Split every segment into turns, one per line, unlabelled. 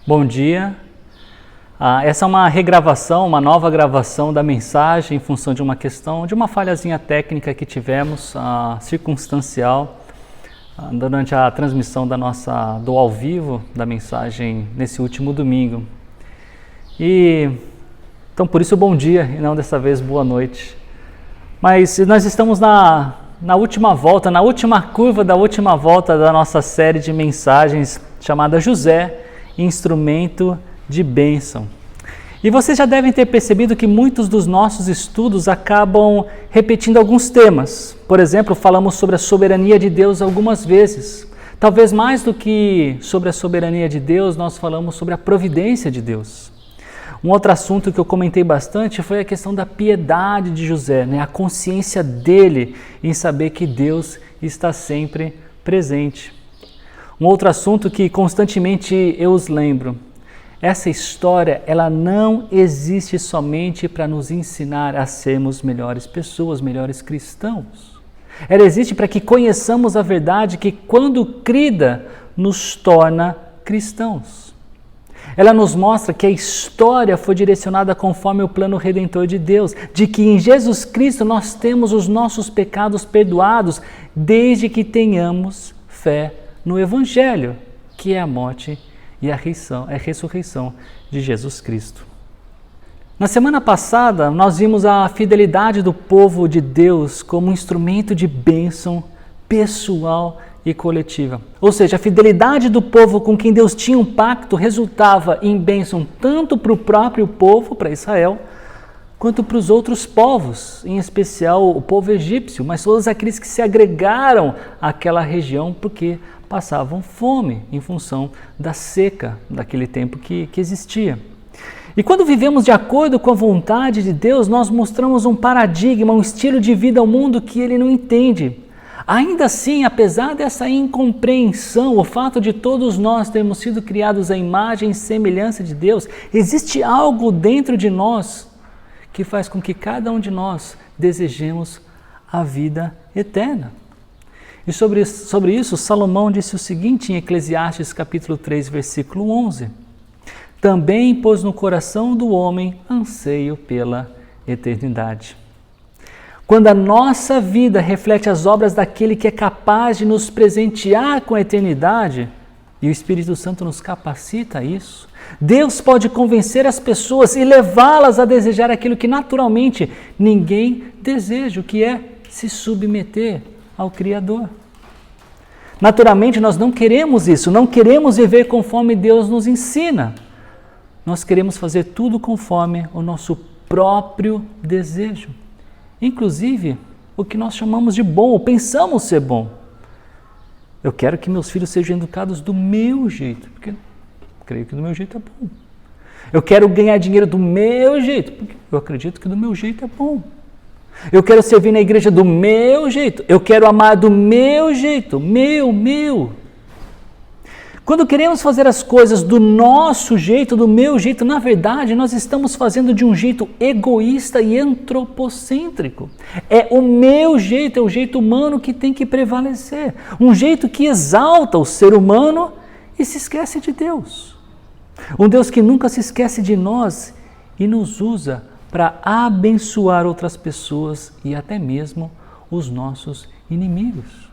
Bom dia. Essa é uma regravação, uma nova gravação da mensagem em função de uma questão, de uma falhazinha técnica que tivemos, circunstancial, durante a transmissão do ao vivo da mensagem nesse último domingo. Então por isso bom dia e não dessa vez boa noite. Mas nós estamos na última volta, na última curva da última volta da nossa série de mensagens chamada José, Instrumento de Bênção. E vocês já devem ter percebido que muitos dos nossos estudos acabam repetindo alguns temas. Por exemplo, falamos sobre a soberania de Deus algumas vezes. Talvez mais do que sobre a soberania de Deus, nós falamos sobre a providência de Deus. Um outro assunto que eu comentei bastante foi a questão da piedade de José, a consciência dele em saber que Deus está sempre presente. Um outro assunto que constantemente eu os lembro, essa história ela não existe somente para nos ensinar a sermos melhores pessoas, melhores cristãos. Ela existe para que conheçamos a verdade que, quando crida, nos torna cristãos. Ela nos mostra que a história foi direcionada conforme o plano redentor de Deus, de que em Jesus Cristo nós temos os nossos pecados perdoados, desde que tenhamos fé no Evangelho, que é a morte e a ressurreição de Jesus Cristo. Na semana passada, nós vimos a fidelidade do povo de Deus como um instrumento de bênção pessoal e coletiva. Ou seja, a fidelidade do povo com quem Deus tinha um pacto resultava em bênção tanto para o próprio povo, para Israel, quanto para os outros povos, em especial o povo egípcio, mas todos aqueles que se agregaram àquela região porque passavam fome em função da seca daquele tempo que existia. E quando vivemos de acordo com a vontade de Deus, nós mostramos um paradigma, um estilo de vida ao mundo que ele não entende. Ainda assim, apesar dessa incompreensão, o fato de todos nós termos sido criados à imagem e semelhança de Deus, existe algo dentro de nós que faz com que cada um de nós desejemos a vida eterna. E sobre isso, Salomão disse o seguinte em Eclesiastes capítulo 3, versículo 11. Também pôs no coração do homem anseio pela eternidade. Quando a nossa vida reflete as obras daquele que é capaz de nos presentear com a eternidade, e o Espírito Santo nos capacita a isso, Deus pode convencer as pessoas e levá-las a desejar aquilo que naturalmente ninguém deseja, o que é se submeter ao Criador. Naturalmente nós não queremos isso, não queremos viver conforme Deus nos ensina. Nós queremos fazer tudo conforme o nosso próprio desejo. Inclusive o que nós chamamos de bom, ou pensamos ser bom. Eu quero que meus filhos sejam educados do meu jeito, porque eu creio que do meu jeito é bom. Eu quero ganhar dinheiro do meu jeito, porque eu acredito que do meu jeito é bom. Eu quero servir na igreja do meu jeito. Eu quero amar do meu jeito. Meu. Quando queremos fazer as coisas do nosso jeito, do meu jeito, na verdade, nós estamos fazendo de um jeito egoísta e antropocêntrico. É o meu jeito, é o jeito humano que tem que prevalecer. Um jeito que exalta o ser humano e se esquece de Deus. Um Deus que nunca se esquece de nós e nos usa para abençoar outras pessoas e até mesmo os nossos inimigos.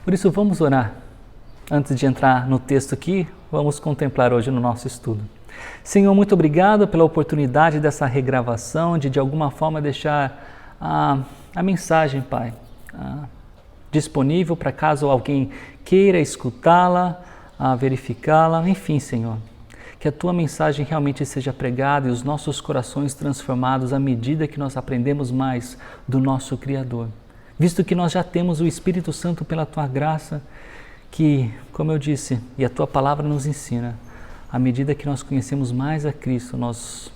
Por isso, vamos orar. Antes de entrar no texto aqui, vamos contemplar hoje no nosso estudo. Senhor, muito obrigado pela oportunidade dessa regravação, de alguma forma deixar a mensagem, Pai, disponível para caso alguém queira escutá-la, verificá-la, enfim, Senhor. Que a Tua mensagem realmente seja pregada e os nossos corações transformados à medida que nós aprendemos mais do nosso Criador. Visto que nós já temos o Espírito Santo pela Tua graça, que, como eu disse, e a Tua palavra nos ensina, à medida que nós conhecemos mais a Cristo, nós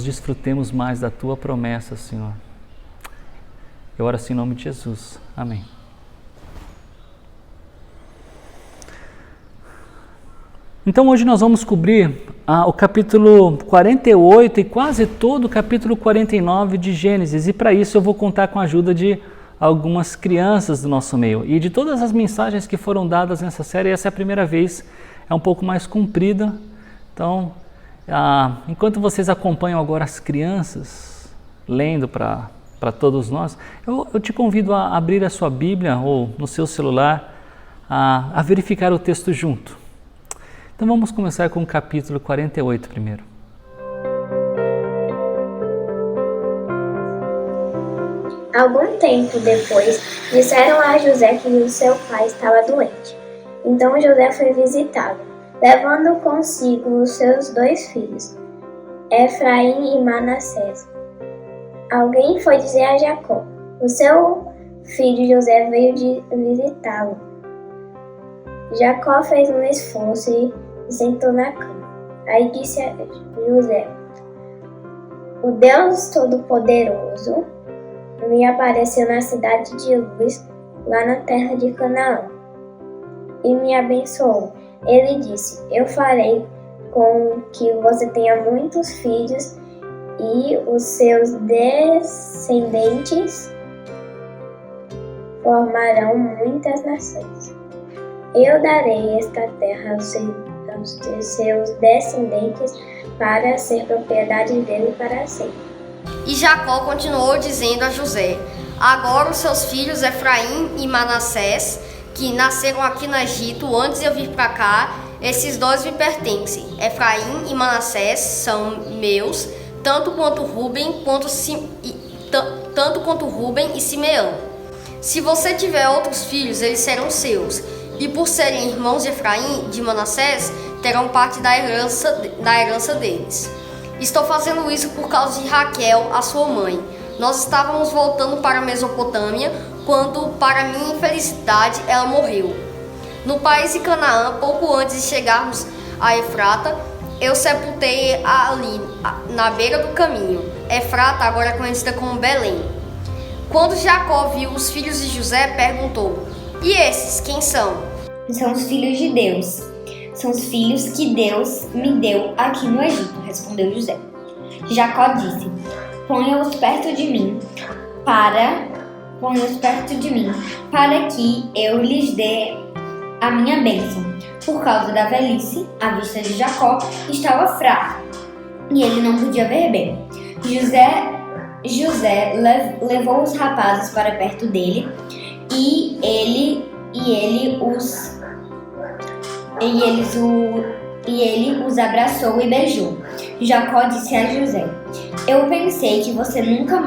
desfrutemos mais da Tua promessa, Senhor. Eu oro assim em nome de Jesus. Amém. Então hoje nós vamos cobrir o capítulo 48 e quase todo o capítulo 49 de Gênesis. E para isso eu vou contar com a ajuda de algumas crianças do nosso meio. E de todas as mensagens que foram dadas nessa série, essa é a primeira vez é um pouco mais comprida. Então, enquanto vocês acompanham agora as crianças lendo para todos nós, eu te convido a abrir a sua Bíblia ou no seu celular a verificar o texto junto. Então vamos começar com o capítulo 48 primeiro.
Algum tempo depois, disseram a José que o seu pai estava doente. Então José foi visitá-lo, levando consigo os seus 2 filhos, Efraim e Manassés. Alguém foi dizer a Jacó: o seu filho José veio de visitá-lo. Jacó fez um esforço e sentou na cama. Aí disse a José: o Deus Todo-Poderoso me apareceu na cidade de Luz, lá na terra de Canaã, e me abençoou. Ele disse: eu farei com que você tenha muitos filhos e os seus descendentes formarão muitas nações. Eu darei esta terra aos seus descendentes para ser propriedade dele para sempre.
E Jacó continuou dizendo a José: agora os seus filhos Efraim e Manassés, que nasceram aqui no Egito antes de eu vir para cá, esses 2 me pertencem. Efraim e Manassés são meus, tanto quanto Rúben e Simeão. Se você tiver outros filhos, eles serão seus, e por serem irmãos de Efraim e de Manassés, terão parte da herança deles. Estou fazendo isso por causa de Raquel, a sua mãe. Nós estávamos voltando para a Mesopotâmia quando, para minha infelicidade, ela morreu. No país de Canaã, pouco antes de chegarmos a Efrata, eu sepultei ali, na beira do caminho. Efrata agora é conhecida como Belém. Quando Jacó viu os filhos de José, perguntou: e esses, quem são?
São os filhos de Deus. São os filhos que Deus me deu aqui no Egito, respondeu José. Jacó disse: ponha-os perto de mim para que eu lhes dê a minha bênção. Por causa da velhice, a vista de Jacó estava fraca e ele não podia ver bem. José levou os rapazes para perto dele e ele os abraçou e beijou. Jacó disse a José: eu pensei que nunca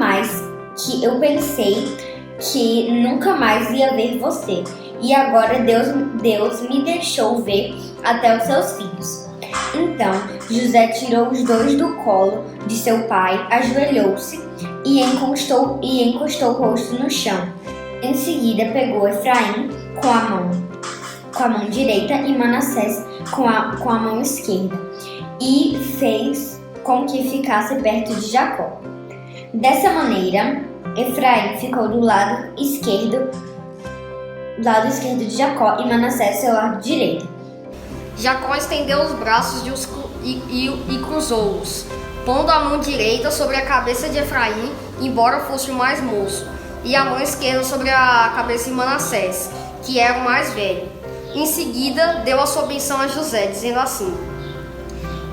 mais ia ver você, e agora Deus me deixou ver até os seus filhos. Então José tirou os 2 do colo de seu pai, ajoelhou-se e encostou o rosto no chão. Em seguida pegou Efraim com a mão direita e Manassés com a mão esquerda e fez com que ficasse perto de Jacó. Dessa maneira, Efraim ficou do lado esquerdo de Jacó e Manassés seu lado direito.
Jacó estendeu os braços e cruzou-os, pondo a mão direita sobre a cabeça de Efraim, embora fosse o mais moço, e a mão esquerda sobre a cabeça de Manassés, que era o mais velho. Em seguida, deu a sua benção a José, dizendo assim: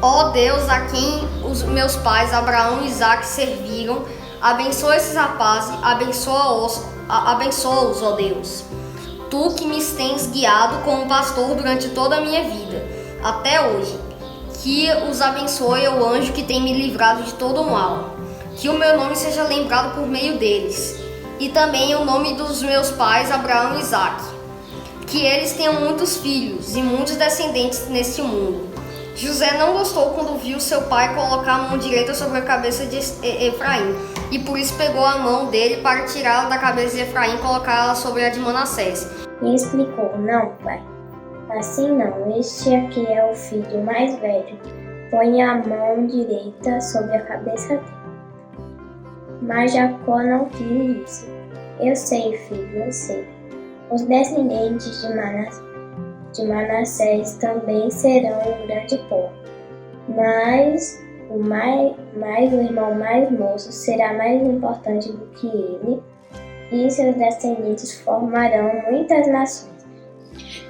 ó Deus, a quem os meus pais Abraão e Isaque serviram, abençoa esses rapazes, abençoa-os, ó Deus. Tu que me tens guiado como pastor durante toda a minha vida, até hoje. Que os abençoe o anjo que tem me livrado de todo o mal. Que o meu nome seja lembrado por meio deles. E também o nome dos meus pais Abraão e Isaque. Que eles tenham muitos filhos e muitos descendentes neste mundo. José não gostou quando viu seu pai colocar a mão direita sobre a cabeça de Efraim, e por isso pegou a mão dele para tirá-la da cabeça de Efraim e colocá-la sobre a de Manassés.
E explicou: não, pai, assim não, este aqui é o filho mais velho, põe a mão direita sobre a cabeça dele. Mas Jacó não quis e disse: eu sei, filho, eu sei. Os descendentes de Manassés também serão um grande povo, mas o irmão mais moço será mais importante do que ele, e seus descendentes formarão muitas nações.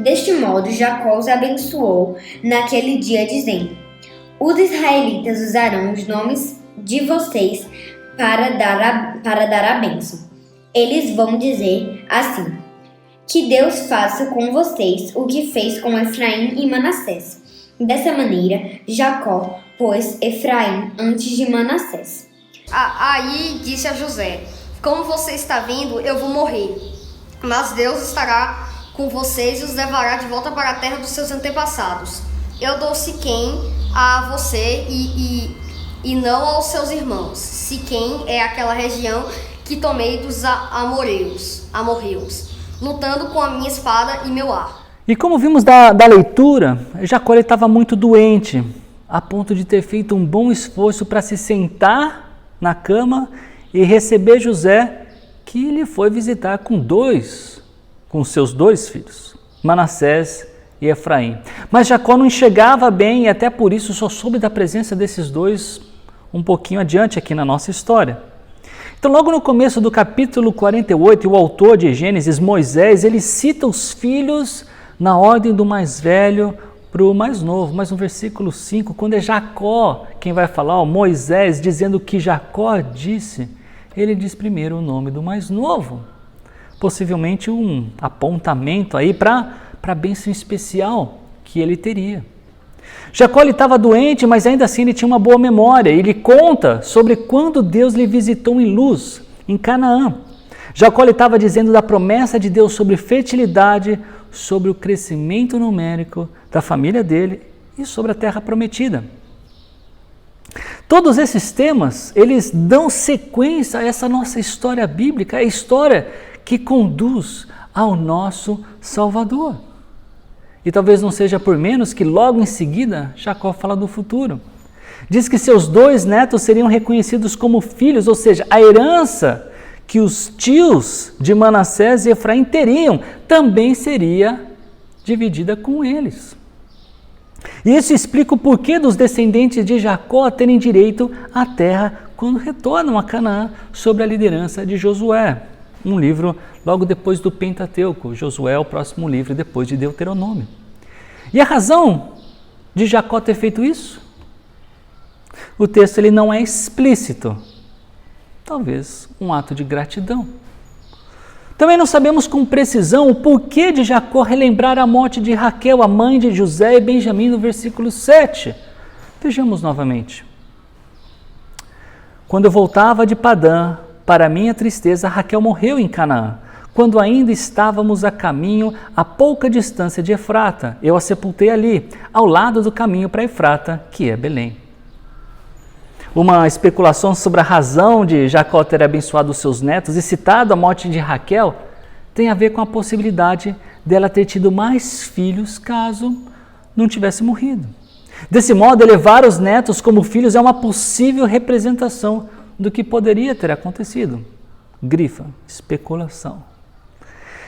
Deste modo, Jacó os abençoou naquele dia, dizendo: os israelitas usarão os nomes de vocês para dar a bênção. Eles vão dizer assim: que Deus faça com vocês o que fez com Efraim e Manassés. Dessa maneira, Jacó pôs Efraim antes de Manassés.
Aí disse a José: como você está vendo, eu vou morrer, mas Deus estará com vocês e os levará de volta para a terra dos seus antepassados. Eu dou Siquém a você e não aos seus irmãos. Siquém é aquela região que tomei dos amorreus, lutando com a minha espada e meu arco.
E como vimos da leitura, Jacó estava muito doente, a ponto de ter feito um bom esforço para se sentar na cama e receber José, que lhe foi visitar com seus dois filhos, Manassés e Efraim. Mas Jacó não enxergava bem e até por isso só soube da presença desses dois um pouquinho adiante aqui na nossa história. Então, logo no começo do capítulo 48, o autor de Gênesis, Moisés, ele cita os filhos na ordem do mais velho para o mais novo. Mas no versículo 5, quando é Jacó quem vai falar, Moisés dizendo o que Jacó disse, ele diz primeiro o nome do mais novo. Possivelmente um apontamento aí para a bênção especial que ele teria. Jacó estava doente, mas ainda assim ele tinha uma boa memória. Ele conta sobre quando Deus lhe visitou em Luz, em Canaã. Jacó estava dizendo da promessa de Deus sobre fertilidade, sobre o crescimento numérico da família dele e sobre a terra prometida. Todos esses temas, eles dão sequência a essa nossa história bíblica, a história que conduz ao nosso Salvador. E talvez não seja por menos que logo em seguida Jacó fala do futuro. Diz que seus 2 netos seriam reconhecidos como filhos, ou seja, a herança que os tios de Manassés e Efraim teriam também seria dividida com eles. E isso explica o porquê dos descendentes de Jacó terem direito à terra quando retornam a Canaã sob a liderança de Josué. Um livro logo depois do Pentateuco. Josué é o próximo livro depois de Deuteronômio. E a razão de Jacó ter feito isso? O texto ele não é explícito. Talvez um ato de gratidão. Também não sabemos com precisão o porquê de Jacó relembrar a morte de Raquel, a mãe de José e Benjamim, no versículo 7. Vejamos novamente. Quando eu voltava de Padã, para minha tristeza, Raquel morreu em Canaã, quando ainda estávamos a caminho a pouca distância de Efrata. Eu a sepultei ali, ao lado do caminho para Efrata, que é Belém. Uma especulação sobre a razão de Jacó ter abençoado os seus netos e citado a morte de Raquel tem a ver com a possibilidade dela ter tido mais filhos caso não tivesse morrido. Desse modo, elevar os netos como filhos é uma possível representação do que poderia ter acontecido. Grifa, especulação.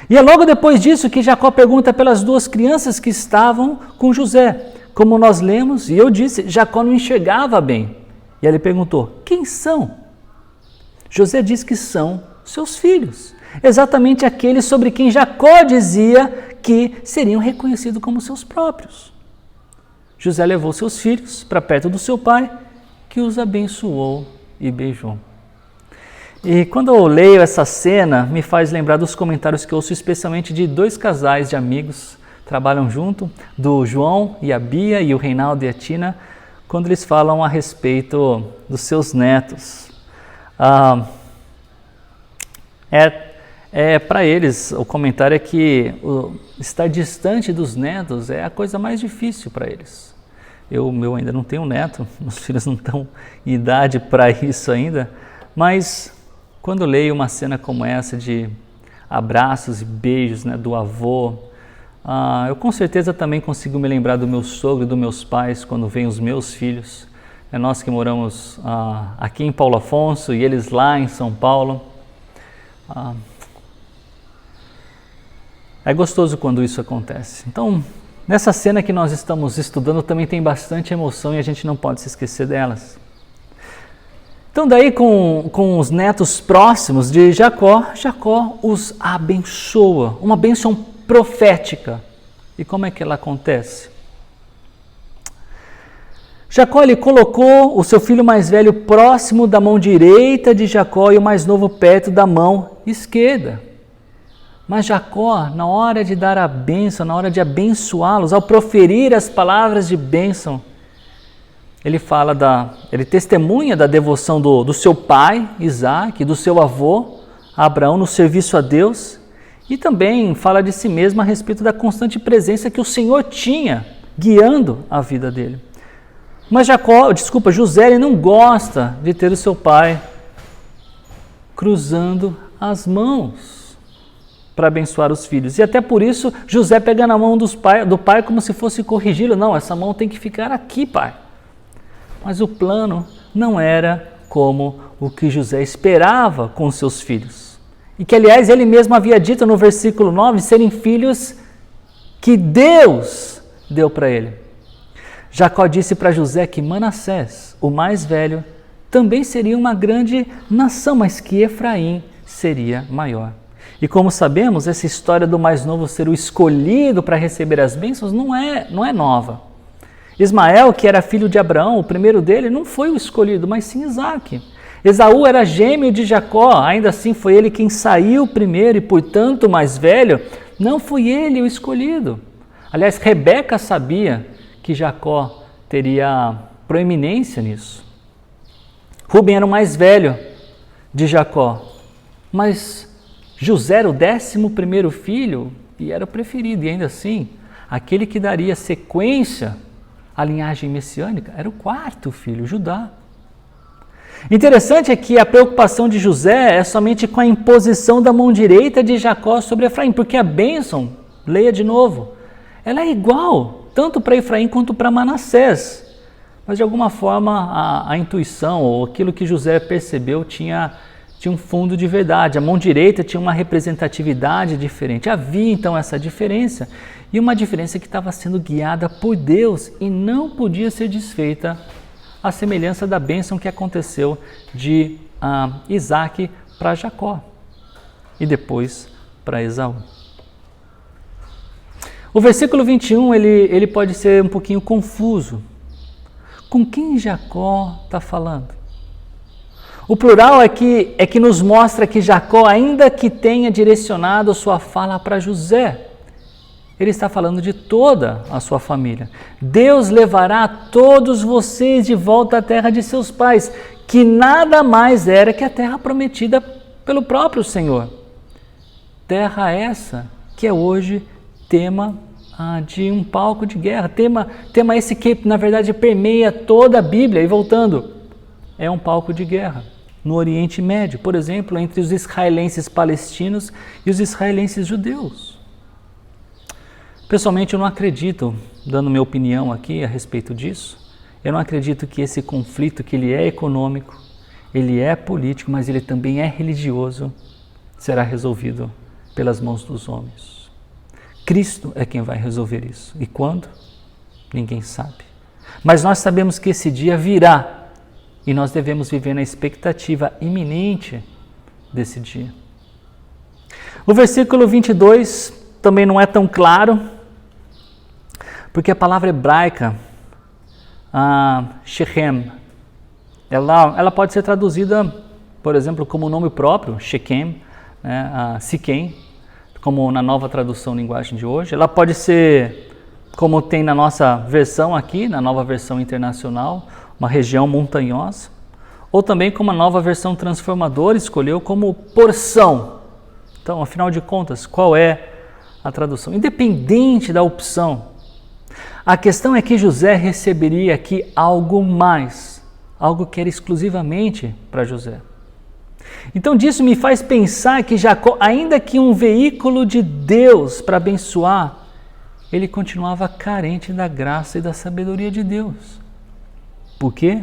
E é logo depois disso que Jacó pergunta pelas 2 crianças que estavam com José. Como nós lemos, e eu disse, Jacó não enxergava bem. E ele perguntou, quem são? José diz que são seus filhos. Exatamente aqueles sobre quem Jacó dizia que seriam reconhecidos como seus próprios. José levou seus filhos para perto do seu pai, que os abençoou e beijou. E quando eu leio essa cena, me faz lembrar dos comentários que eu ouço especialmente de 2 casais de amigos, trabalham junto, do João e a Bia e o Reinaldo e a Tina, quando eles falam a respeito dos seus netos. Para eles, o comentário é que estar distante dos netos é a coisa mais difícil para eles. Eu ainda não tenho neto, meus filhos não estão em idade para isso ainda, mas quando leio uma cena como essa de abraços e beijos, né, do avô, eu com certeza também consigo me lembrar do meu sogro e dos meus pais quando vêm os meus filhos. É nós que moramos aqui em Paulo Afonso e eles lá em São Paulo. É gostoso quando isso acontece. Então, nessa cena que nós estamos estudando também tem bastante emoção e a gente não pode se esquecer delas. Então daí com os netos próximos de Jacó, Jacó os abençoa, uma bênção profética, E como é que ela acontece? Jacó ele colocou o seu filho mais velho próximo da mão direita de Jacó e o mais novo perto da mão esquerda. Mas Jacó, na hora de dar a bênção, na hora de abençoá-los, ao proferir as palavras de bênção, ele testemunha da devoção do seu pai, Isaac, do seu avô, Abraão, no serviço a Deus, e também fala de si mesmo a respeito da constante presença que o Senhor tinha, guiando a vida dele. Mas José ele não gosta de ter o seu pai cruzando as mãos para abençoar os filhos. E até por isso, José pega na mão do pai como se fosse corrigi-lo. Não, essa mão tem que ficar aqui, pai. Mas o plano não era como o que José esperava com seus filhos. E que, aliás, ele mesmo havia dito no versículo 9, serem filhos que Deus deu para ele. Jacó disse para José que Manassés, o mais velho, também seria uma grande nação, mas que Efraim seria maior. E como sabemos, essa história do mais novo ser o escolhido para receber as bênçãos não é nova. Ismael, que era filho de Abraão, o primeiro dele, não foi o escolhido, mas sim Isaque. Esaú era gêmeo de Jacó, ainda assim foi ele quem saiu primeiro e, portanto, o mais velho, não foi ele o escolhido. Aliás, Rebeca sabia que Jacó teria proeminência nisso. Rubem era o mais velho de Jacó, mas José era o 11º filho e era o preferido, e ainda assim, aquele que daria sequência à linhagem messiânica era o 4º filho, Judá. Interessante é que a preocupação de José é somente com a imposição da mão direita de Jacó sobre Efraim, porque a bênção, leia de novo, ela é igual tanto para Efraim quanto para Manassés. Mas de alguma forma a intuição ou aquilo que José percebeu tinha um fundo de verdade. A mão direita tinha uma representatividade diferente. Havia então essa diferença, e uma diferença que estava sendo guiada por Deus e não podia ser desfeita, à semelhança da bênção que aconteceu de Isaque para Jacó e depois para Esaú. O versículo 21 ele pode ser um pouquinho confuso. Com quem Jacó está falando? O plural é que nos mostra que Jacó, ainda que tenha direcionado sua fala para José, ele está falando de toda a sua família. Deus levará todos vocês de volta à terra de seus pais, que nada mais era que a terra prometida pelo próprio Senhor. Terra essa que é hoje tema de um palco de guerra, tema esse que na verdade permeia toda a Bíblia. E voltando, é um palco de guerra no Oriente Médio, por exemplo, entre os israelenses palestinos e os israelenses judeus. Pessoalmente, eu não acredito, dando minha opinião aqui a respeito disso, eu não acredito que esse conflito, que ele é econômico, ele é político, mas ele também é religioso, será resolvido pelas mãos dos homens. Cristo é quem vai resolver isso. E quando? Ninguém sabe. Mas nós sabemos que esse dia virá e nós devemos viver na expectativa iminente desse dia. O versículo 22 também não é tão claro, porque a palavra hebraica, Shechem, ela pode ser traduzida, por exemplo, como nome próprio, Shequem, Siquém, como na nova tradução linguagem de hoje. Ela pode ser, como tem na nossa versão aqui, na nova versão internacional, uma região montanhosa, ou também como a nova versão transformadora escolheu como porção. Então, afinal de contas, qual é a tradução? Independente da opção, a questão é que José receberia aqui algo mais, algo que era exclusivamente para José. Então disso me faz pensar que Jacó, ainda que um veículo de Deus para abençoar, ele continuava carente da graça e da sabedoria de Deus. Por quê?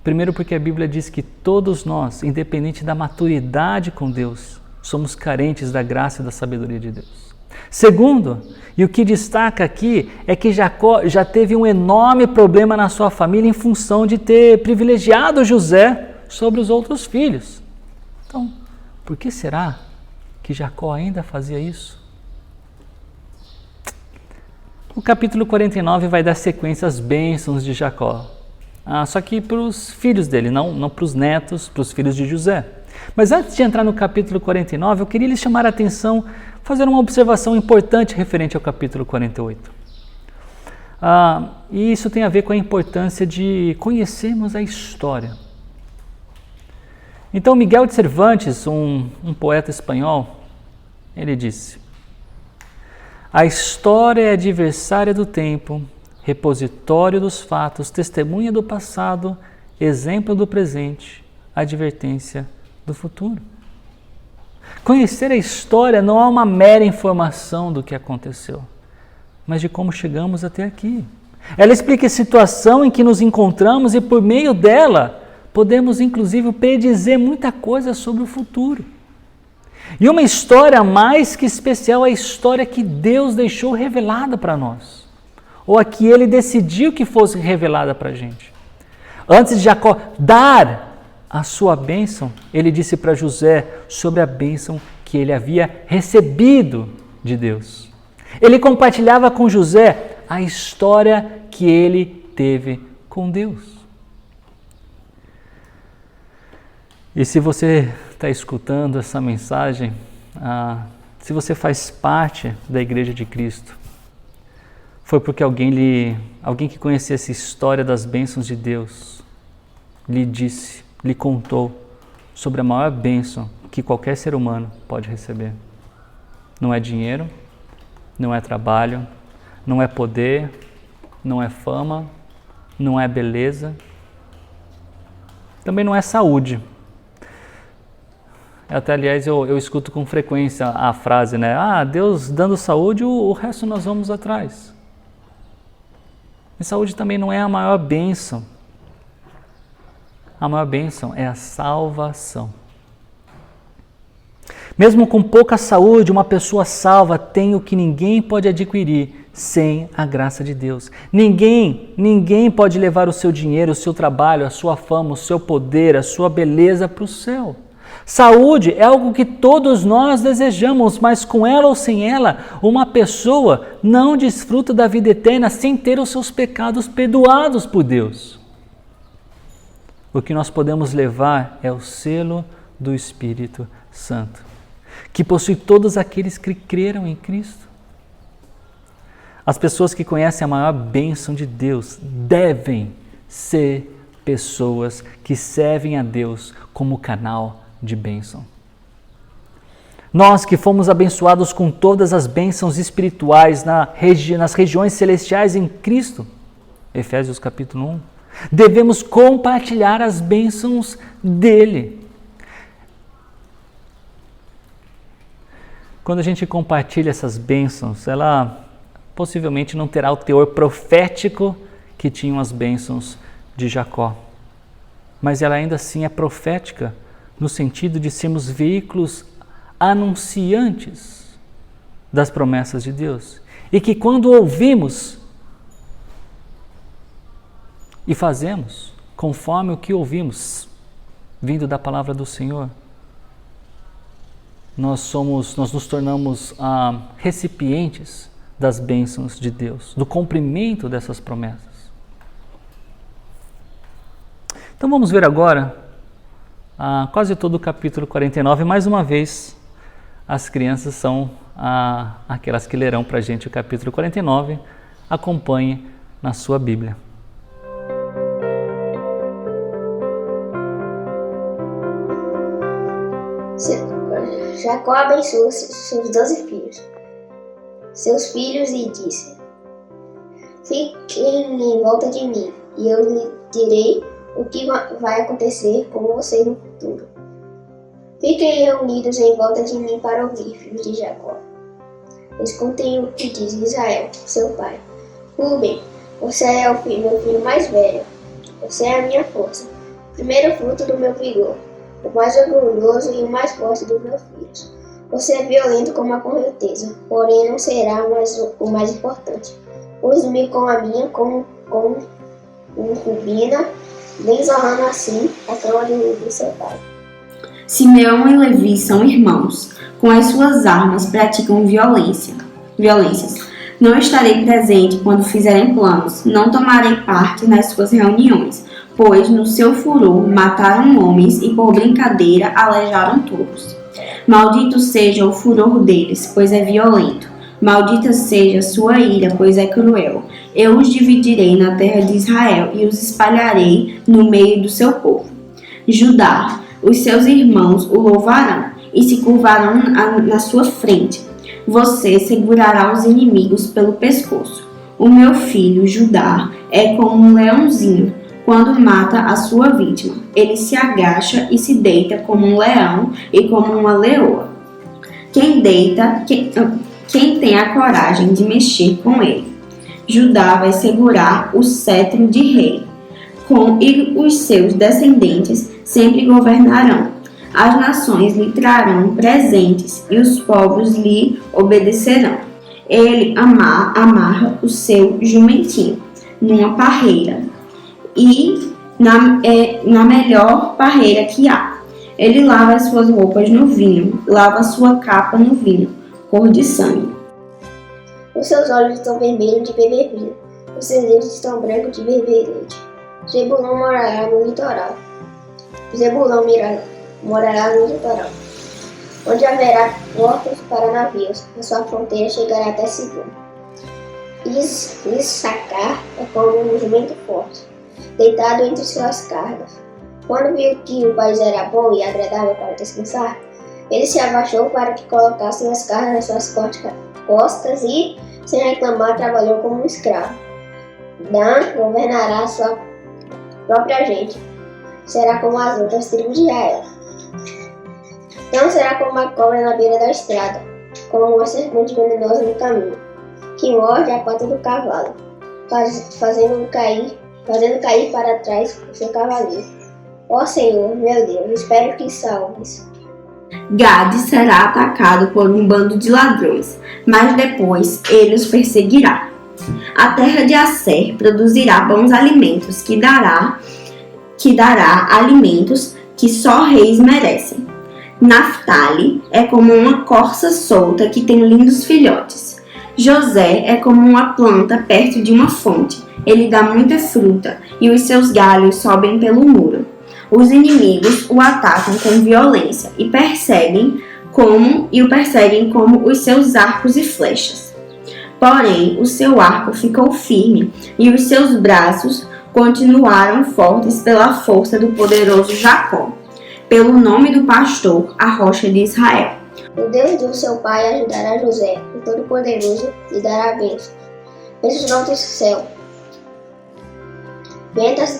Primeiro porque a Bíblia diz que todos nós, independente da maturidade com Deus, somos carentes da graça e da sabedoria de Deus. Segundo, e o que destaca aqui é que Jacó já teve um enorme problema na sua família em função de ter privilegiado José sobre os outros filhos. Então, por que será que Jacó ainda fazia isso? O capítulo 49 vai dar sequência às bênçãos de Jacó. Só que para os filhos dele, não para os netos, para os filhos de José. Mas antes de entrar no capítulo 49, eu queria lhes chamar a atenção, fazer uma observação importante referente ao capítulo 48. E isso tem a ver com a importância de conhecermos a história. Então, Miguel de Cervantes, um poeta espanhol, ele disse: a história é adversária do tempo, repositório dos fatos, testemunha do passado, exemplo do presente, advertência do futuro. Conhecer a história não é uma mera informação do que aconteceu, mas de como chegamos até aqui. Ela explica a situação em que nos encontramos e, por meio dela, podemos inclusive predizer muita coisa sobre o futuro. E uma história mais que especial é a história que Deus deixou revelada para nós, ou a que Ele decidiu que fosse revelada para a gente. Antes de Jacó dar a sua bênção, ele disse para José sobre a bênção que ele havia recebido de Deus. Ele compartilhava com José a história que ele teve com Deus. E se você está escutando essa mensagem, se você faz parte da Igreja de Cristo, foi porque alguém que conhecia essa história das bênçãos de Deus lhe contou sobre a maior bênção que qualquer ser humano pode receber. Não é dinheiro, não é trabalho, não é poder, não é fama, não é beleza, também não é saúde. Até, aliás, eu escuto com frequência a frase, né? Deus dando saúde, o resto nós vamos atrás. E saúde também não é a maior bênção. A maior bênção é a salvação. Mesmo com pouca saúde, uma pessoa salva tem o que ninguém pode adquirir sem a graça de Deus. Ninguém pode levar o seu dinheiro, o seu trabalho, a sua fama, o seu poder, a sua beleza para o céu. Saúde é algo que todos nós desejamos, mas com ela ou sem ela, uma pessoa não desfruta da vida eterna sem ter os seus pecados perdoados por Deus. O que nós podemos levar é o selo do Espírito Santo, que possui todos aqueles que creram em Cristo. As pessoas que conhecem a maior bênção de Deus devem ser pessoas que servem a Deus como canal de bênção. Nós que fomos abençoados com todas as bênçãos espirituais nas regiões celestiais em Cristo, Efésios capítulo 1, devemos compartilhar as bênçãos dele. Quando a gente compartilha essas bênçãos, ela possivelmente não terá o teor profético que tinham as bênçãos de Jacó, mas ela ainda assim é profética no sentido de sermos veículos anunciantes das promessas de Deus. E que quando ouvimos e fazemos conforme o que ouvimos, vindo da palavra do Senhor, nós nos tornamos recipientes das bênçãos de Deus, do cumprimento dessas promessas. Então vamos ver agora quase todo o capítulo 49, mais uma vez, as crianças são aquelas que lerão para a gente o capítulo 49, acompanhe na sua Bíblia.
Jacó abençoou seus 12 filhos e disse: fiquem em volta de mim, e eu lhe direi o que vai acontecer com vocês no futuro. Fiquem reunidos em volta de mim para ouvir, filhos de Jacó. Escutem o que diz Israel, seu pai. Ruben, você é meu filho mais velho. Você é a minha força, o primeiro fruto do meu vigor, o mais orgulhoso e o mais forte dos meus filhos. Você é violento como a correnteza, porém não será o mais importante. Use-me com a minha concubina, desonrando assim a cama de seu pai.
Simeão e Levi são irmãos. Com as suas armas praticam violências.
Não estarei presente quando fizerem planos, não tomarei parte nas suas reuniões, pois no seu furor mataram homens e por brincadeira alejaram touros. Maldito seja o furor deles, pois é violento. Maldita seja sua ira, pois é cruel. Eu os dividirei na terra de Israel e os espalharei no meio do seu povo. Judá, os seus irmãos o louvarão e se curvarão na sua frente. Você segurará os inimigos pelo pescoço. O meu filho, Judá, é como um leãozinho quando mata a sua vítima. Ele se agacha e se deita como um leão e como uma leoa. Quem tem a coragem de mexer com ele? Judá vai segurar o cetro de rei, e os seus descendentes sempre governarão. As nações lhe trarão presentes e os povos lhe obedecerão. Ele amarra o seu jumentinho numa parreira e na melhor parreira que há. Ele lava as suas roupas no vinho, lava a sua capa no vinho, cor de sangue.
Os seus olhos estão vermelhos de beber vinho, os seus dentes estão brancos de beber leite. Zebulão morará no litoral. Onde haverá portos para navios, a sua fronteira chegará até Sidom. Issacar é como um jumento forte, deitado entre suas cargas. Quando viu que o país era bom e agradável para descansar, ele se abaixou para que colocassem as cargas nas suas costas e, sem reclamar, trabalhou como um escravo. Dan governará a sua própria gente. Será como as outras tribos de Israel. Não será como uma cobra na beira da estrada, como uma serpente venenosa no caminho, que morde a pata do cavalo, fazendo cair para trás o seu cavalinho. Ó Senhor, meu Deus, espero que salves.
Gade será atacado por um bando de ladrões, mas depois ele os perseguirá. A terra de Asser produzirá bons alimentos, que dará alimentos que só reis merecem. Naftali é como uma corça solta que tem lindos filhotes. José é como uma planta perto de uma fonte. Ele dá muita fruta e os seus galhos sobem pelo muro. Os inimigos o atacam com violência e o perseguem como os seus arcos e flechas. Porém, o seu arco ficou firme e os seus braços continuaram fortes pela força do poderoso Jacó, pelo nome do pastor, a rocha de Israel.
O Deus do seu pai ajudará José, o Todo-Poderoso lhe dará bênçãos. Bênçãos do céu, bênçãos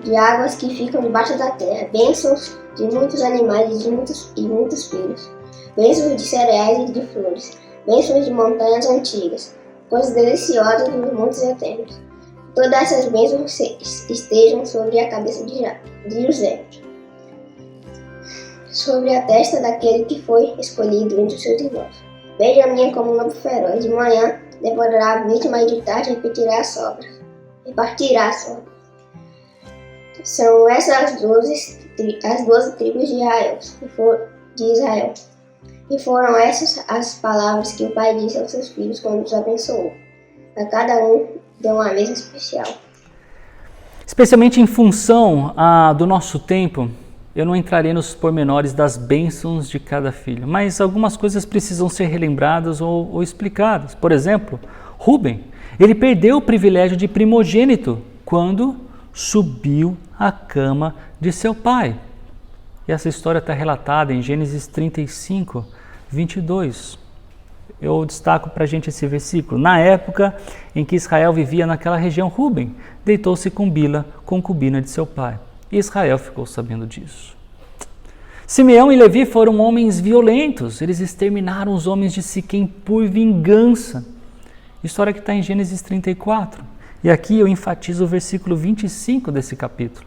de águas que ficam debaixo da terra, bênçãos de muitos animais e muitos filhos, bênçãos de cereais e de flores, bênçãos de montanhas antigas, coisas deliciosas dos montes eternos. Todas essas bênçãos estejam sobre a cabeça de José, sobre a testa daquele que foi escolhido entre os seus irmãos. Benjamim é como um lobo feroz, de manhã devorará a vítima e de tarde repartirá a sobra. São essas as 12 tribos de Israel. E foram essas as palavras que o pai disse aos seus filhos quando os abençoou. A cada um deu uma mesa especial.
Especialmente em função do nosso tempo, eu não entrarei nos pormenores das bênçãos de cada filho, mas algumas coisas precisam ser relembradas ou explicadas. Por exemplo, Rúben, ele perdeu o privilégio de primogênito quando subiu à cama de seu pai. E essa história está relatada em Gênesis 35, 22. Eu destaco para a gente esse versículo. Na época em que Israel vivia naquela região, Rúben deitou-se com Bila, concubina de seu pai. E Israel ficou sabendo disso. Simeão e Levi foram homens violentos. Eles exterminaram os homens de Siquém por vingança. História que está em Gênesis 34. E aqui eu enfatizo o versículo 25 desse capítulo.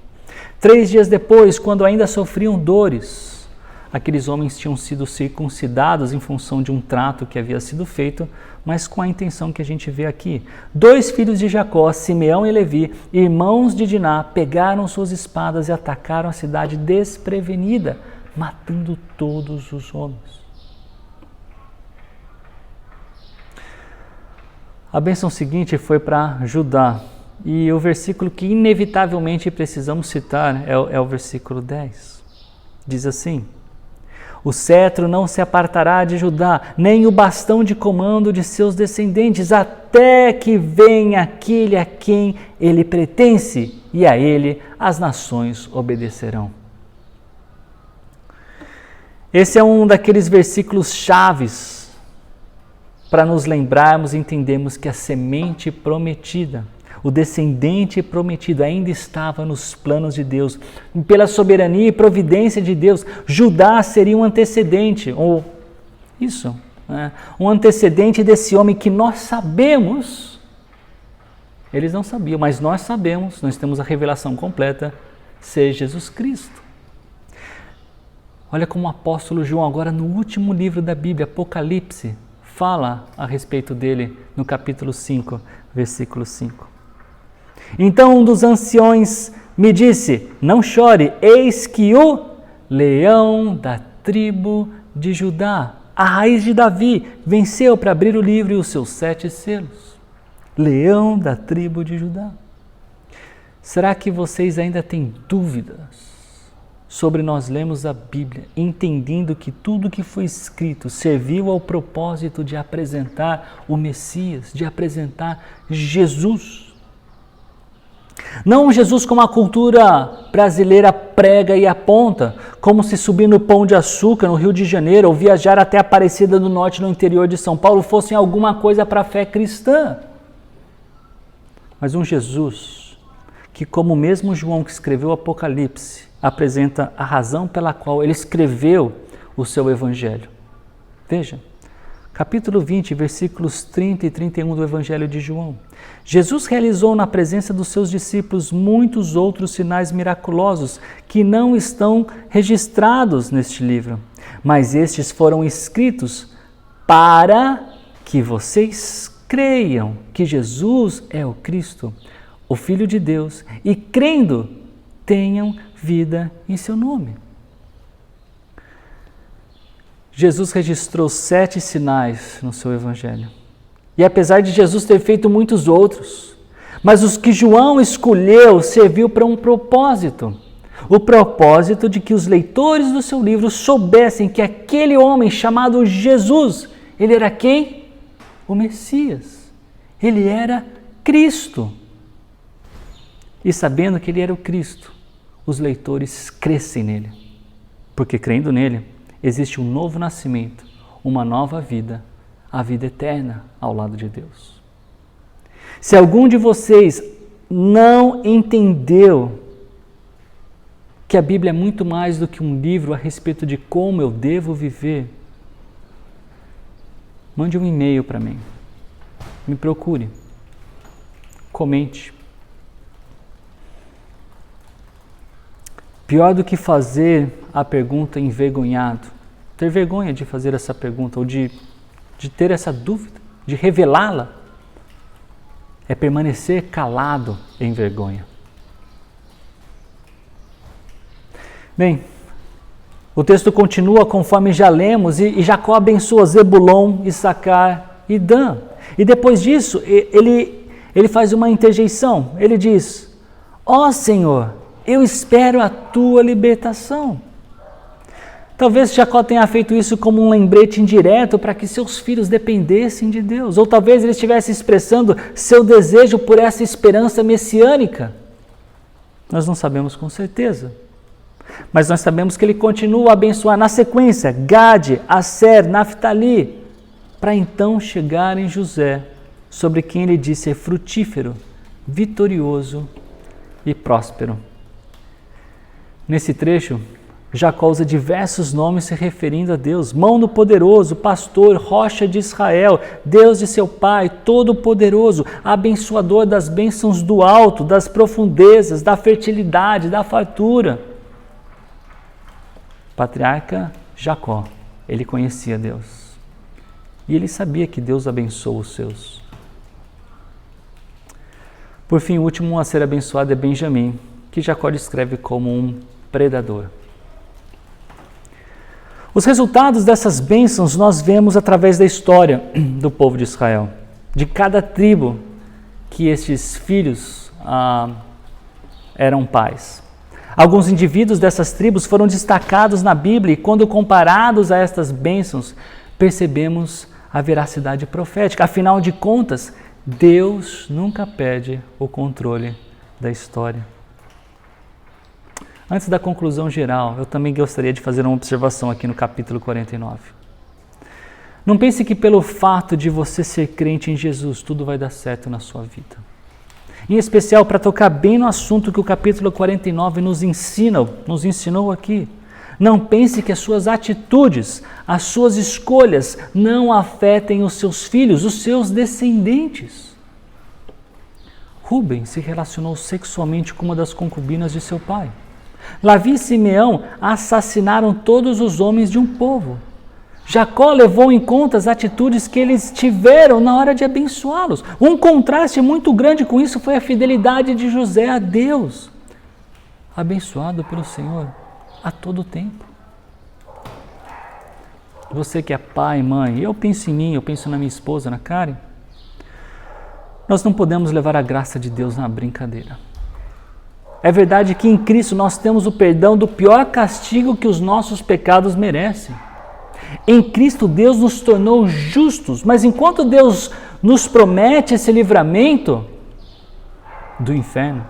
3 dias depois, quando ainda sofriam dores, aqueles homens tinham sido circuncidados em função de um trato que havia sido feito, mas com a intenção que a gente vê aqui. 2 filhos de Jacó, Simeão e Levi, irmãos de Diná, pegaram suas espadas e atacaram a cidade desprevenida, matando todos os homens. A bênção seguinte foi para Judá. E o versículo que inevitavelmente precisamos citar é o versículo 10. Diz assim: o cetro não se apartará de Judá, nem o bastão de comando de seus descendentes, até que venha aquele a quem ele pertence, e a ele as nações obedecerão. Esse é um daqueles versículos chaves para nos lembrarmos e entendermos que a semente prometida, o descendente prometido ainda estava nos planos de Deus. Pela soberania e providência de Deus, Judá seria um antecedente, um antecedente desse homem que nós sabemos, eles não sabiam, mas nós sabemos, nós temos a revelação completa, ser Jesus Cristo. Olha como o apóstolo João, agora no último livro da Bíblia, Apocalipse, fala a respeito dele no capítulo 5, versículo 5. Então um dos anciões me disse: não chore, eis que o leão da tribo de Judá, a raiz de Davi, venceu para abrir o livro e os seus 7 selos. Leão da tribo de Judá. Será que vocês ainda têm dúvidas sobre nós lermos a Bíblia, entendendo que tudo que foi escrito serviu ao propósito de apresentar o Messias, de apresentar Jesus? Não Jesus como a cultura brasileira prega e aponta, como se subir no Pão de Açúcar, no Rio de Janeiro, ou viajar até Aparecida do Norte, no interior de São Paulo, fossem alguma coisa para a fé cristã. Mas um Jesus que, como mesmo João que escreveu o Apocalipse, apresenta a razão pela qual ele escreveu o seu Evangelho. Veja, capítulo 20, versículos 30 e 31 do Evangelho de João. Jesus realizou na presença dos seus discípulos muitos outros sinais miraculosos que não estão registrados neste livro, mas estes foram escritos para que vocês creiam que Jesus é o Cristo, o Filho de Deus, e crendo, tenham vida em seu nome. Jesus registrou 7 sinais no seu Evangelho. E apesar de Jesus ter feito muitos outros, mas os que João escolheu serviu para um propósito. O propósito de que os leitores do seu livro soubessem que aquele homem chamado Jesus, ele era quem? O Messias. Ele era Cristo. E sabendo que ele era o Cristo, os leitores crescem nele. Porque crendo nele, existe um novo nascimento, uma nova vida, a vida eterna ao lado de Deus. Se algum de vocês não entendeu que a Bíblia é muito mais do que um livro a respeito de como eu devo viver, mande um e-mail para mim, me procure, comente. Pior do que fazer a pergunta envergonhado, ter vergonha de fazer essa pergunta ou de ter essa dúvida, de revelá-la, é permanecer calado em vergonha. Bem, o texto continua conforme já lemos e Jacó abençoa Zebulon, Issacar e Dan. E depois disso, ele faz uma interjeição. Ele diz: ó Senhor, eu espero a tua libertação. Talvez Jacó tenha feito isso como um lembrete indireto para que seus filhos dependessem de Deus. Ou talvez ele estivesse expressando seu desejo por essa esperança messiânica. Nós não sabemos com certeza. Mas nós sabemos que ele continua a abençoar na sequência Gade, Asser, Naftali, para então chegar em José, sobre quem ele diz ser frutífero, vitorioso e próspero. Nesse trecho, Jacó usa diversos nomes se referindo a Deus: mão do poderoso, pastor, rocha de Israel, Deus de seu pai, todo-poderoso, abençoador das bênçãos do alto, das profundezas, da fertilidade, da fartura. Patriarca Jacó, ele conhecia Deus. E ele sabia que Deus abençoa os seus. Por fim, o último a ser abençoado é Benjamim, que Jacó descreve como um predador. Os resultados dessas bênçãos nós vemos através da história do povo de Israel. de cada tribo que estes filhos eram pais. Alguns indivíduos dessas tribos foram destacados na Bíblia e quando comparados a estas bênçãos, percebemos a veracidade profética. Afinal de contas, Deus nunca perde o controle da história. Antes da conclusão geral, eu também gostaria de fazer uma observação aqui no capítulo 49. Não pense que pelo fato de você ser crente em Jesus, tudo vai dar certo na sua vida. Em especial para tocar bem no assunto que o capítulo 49 nos ensinou aqui. Não pense que as suas atitudes, as suas escolhas não afetem os seus filhos, os seus descendentes. Rubem se relacionou sexualmente com uma das concubinas de seu pai. Lavi e Simeão assassinaram todos os homens de um povo. Jacó levou em conta as atitudes que eles tiveram na hora de abençoá-los. Um contraste muito grande com isso foi a fidelidade de José a Deus, abençoado pelo Senhor a todo tempo. Você que é pai, mãe, eu penso em mim, eu penso na minha esposa, na Karen, nós não podemos levar a graça de Deus na brincadeira. É verdade que em Cristo nós temos o perdão do pior castigo que os nossos pecados merecem. Em Cristo Deus nos tornou justos, mas enquanto Deus nos promete esse livramento do inferno,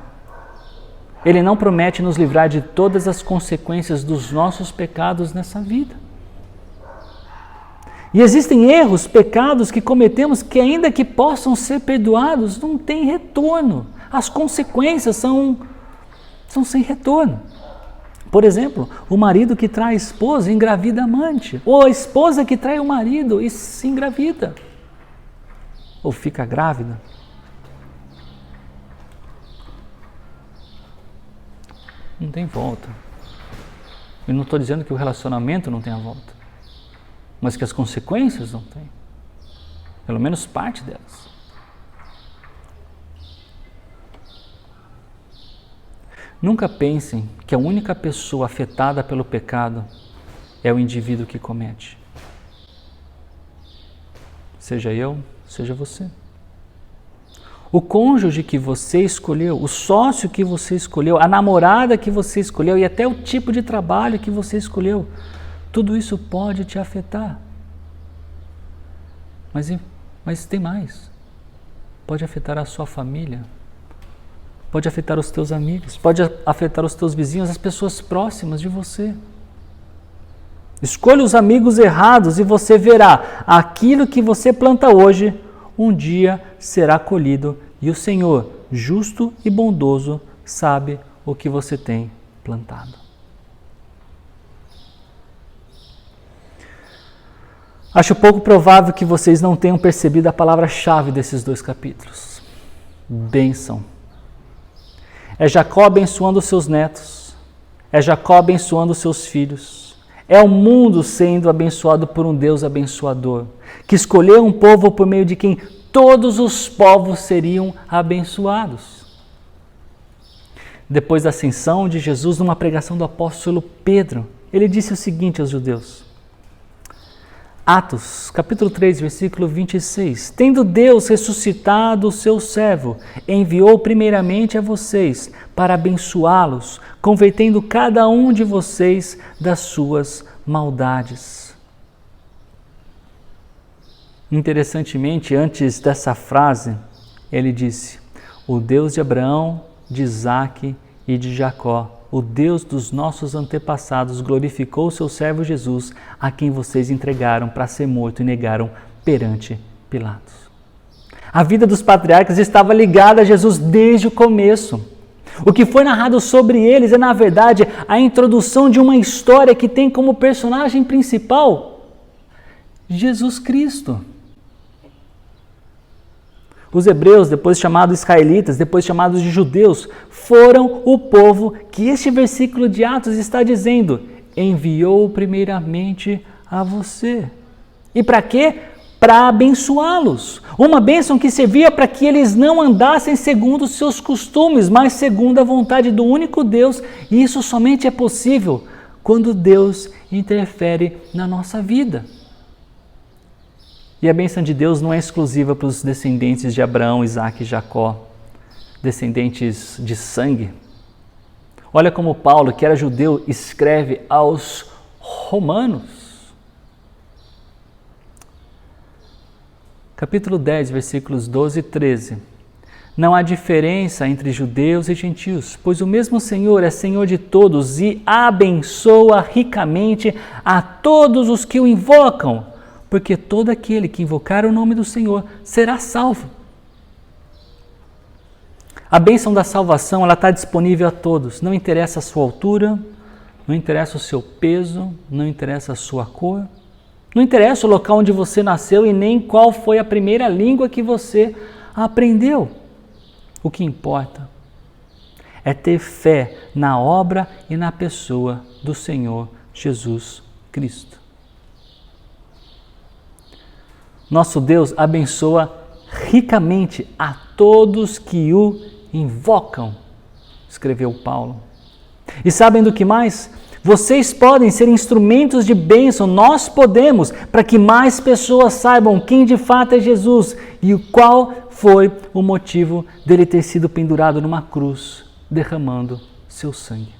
Ele não promete nos livrar de todas as consequências dos nossos pecados nessa vida. E existem erros, pecados que cometemos que ainda que possam ser perdoados, não tem retorno. As consequências são sem retorno. Por exemplo, o marido que trai a esposa engravida a amante, ou a esposa que trai o marido e se engravida, ou fica grávida. Não tem volta. Eu não estou dizendo que o relacionamento não tenha volta, mas que as consequências não têm. Pelo menos parte delas. Nunca pensem que a única pessoa afetada pelo pecado é o indivíduo que comete. Seja eu, seja você. O cônjuge que você escolheu, o sócio que você escolheu, a namorada que você escolheu e até o tipo de trabalho que você escolheu, tudo isso pode te afetar. Mas tem mais. Pode afetar a sua família. Pode afetar os teus amigos, pode afetar os teus vizinhos, as pessoas próximas de você. Escolha os amigos errados e você verá aquilo que você planta hoje, um dia será colhido e o Senhor, justo e bondoso, sabe o que você tem plantado. Acho pouco provável que vocês não tenham percebido a palavra-chave desses dois capítulos. Bênção. É Jacó abençoando os seus netos, é Jacó abençoando os seus filhos, é o mundo sendo abençoado por um Deus abençoador, que escolheu um povo por meio de quem todos os povos seriam abençoados. Depois da ascensão de Jesus, numa pregação do apóstolo Pedro, ele disse o seguinte aos judeus, Atos, capítulo 3, versículo 26. Tendo Deus ressuscitado o seu servo, enviou primeiramente a vocês para abençoá-los, convertendo cada um de vocês das suas maldades. Interessantemente, antes dessa frase, ele disse, o Deus de Abraão, de Isaque e de Jacó, o Deus dos nossos antepassados glorificou o seu servo Jesus, a quem vocês entregaram para ser morto e negaram perante Pilatos. A vida dos patriarcas estava ligada a Jesus desde o começo. O que foi narrado sobre eles é, na verdade, a introdução de uma história que tem como personagem principal Jesus Cristo. Os hebreus, depois chamados israelitas, depois chamados de judeus, foram o povo que este versículo de Atos está dizendo, enviou primeiramente a você. E para quê? Para abençoá-los. Uma bênção que servia para que eles não andassem segundo os seus costumes, mas segundo a vontade do único Deus. E isso somente é possível quando Deus interfere na nossa vida. E a bênção de Deus não é exclusiva para os descendentes de Abraão, Isaque e Jacó, descendentes de sangue. Olha como Paulo, que era judeu, escreve aos romanos. Capítulo 10, versículos 12 e 13. Não há diferença entre judeus e gentios, pois o mesmo Senhor é Senhor de todos e abençoa ricamente a todos os que o invocam, porque todo aquele que invocar o nome do Senhor será salvo. A bênção da salvação, ela está disponível a todos, não interessa a sua altura, não interessa o seu peso, não interessa a sua cor, não interessa o local onde você nasceu e nem qual foi a primeira língua que você aprendeu. O que importa é ter fé na obra e na pessoa do Senhor Jesus Cristo. Nosso Deus abençoa ricamente a todos que o invocam, escreveu Paulo. E sabem do que mais? Vocês podem ser instrumentos de bênção, nós podemos, para que mais pessoas saibam quem de fato é Jesus e o qual foi o motivo dele ter sido pendurado numa cruz, derramando seu sangue.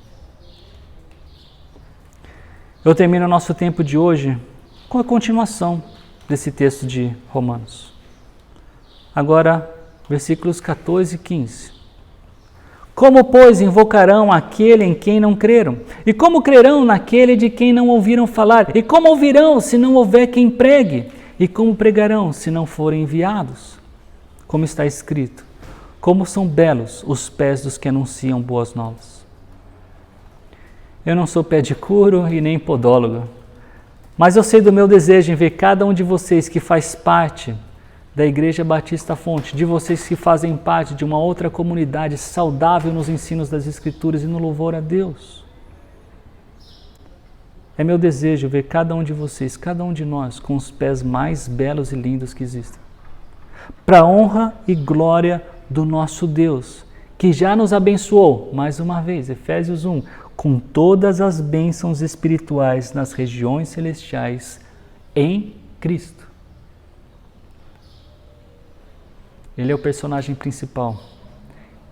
Eu termino o nosso tempo de hoje com a continuação desse texto de Romanos. Agora, versículos 14 e 15. Como, pois, invocarão aquele em quem não creram? E como crerão naquele de quem não ouviram falar? E como ouvirão se não houver quem pregue? E como pregarão se não forem enviados? Como está escrito, como são belos os pés dos que anunciam boas novas. Eu não sou pedicuro e nem podólogo, mas eu sei do meu desejo em ver cada um de vocês que faz parte da Igreja Batista Fonte, de vocês que fazem parte de uma outra comunidade saudável nos ensinos das Escrituras e no louvor a Deus. É meu desejo ver cada um de vocês, cada um de nós, com os pés mais belos e lindos que existem. Para a honra e glória do nosso Deus, que já nos abençoou, mais uma vez, Efésios 1, com todas as bênçãos espirituais nas regiões celestiais em Cristo. Ele é o personagem principal,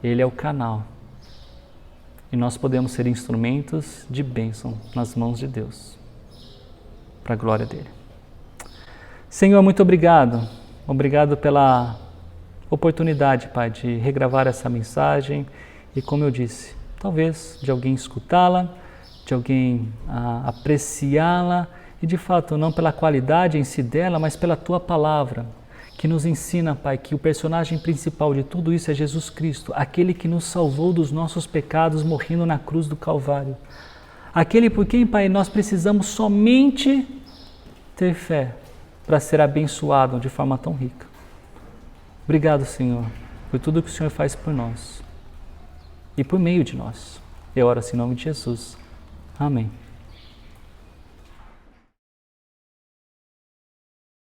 ele é o canal. E nós podemos ser instrumentos de bênção nas mãos de Deus, para a glória dele. Senhor, muito obrigado. Obrigado pela oportunidade, Pai, de regravar essa mensagem e, como eu disse, talvez de alguém escutá-la, de alguém apreciá-la e, de fato, não pela qualidade em si dela, mas pela Tua palavra, que nos ensina, Pai, que o personagem principal de tudo isso é Jesus Cristo, aquele que nos salvou dos nossos pecados morrendo na cruz do Calvário. Aquele por quem, Pai, nós precisamos somente ter fé para ser abençoado de forma tão rica. Obrigado, Senhor, por tudo que o Senhor faz por nós e por meio de nós. Eu oro assim em nome de Jesus. Amém.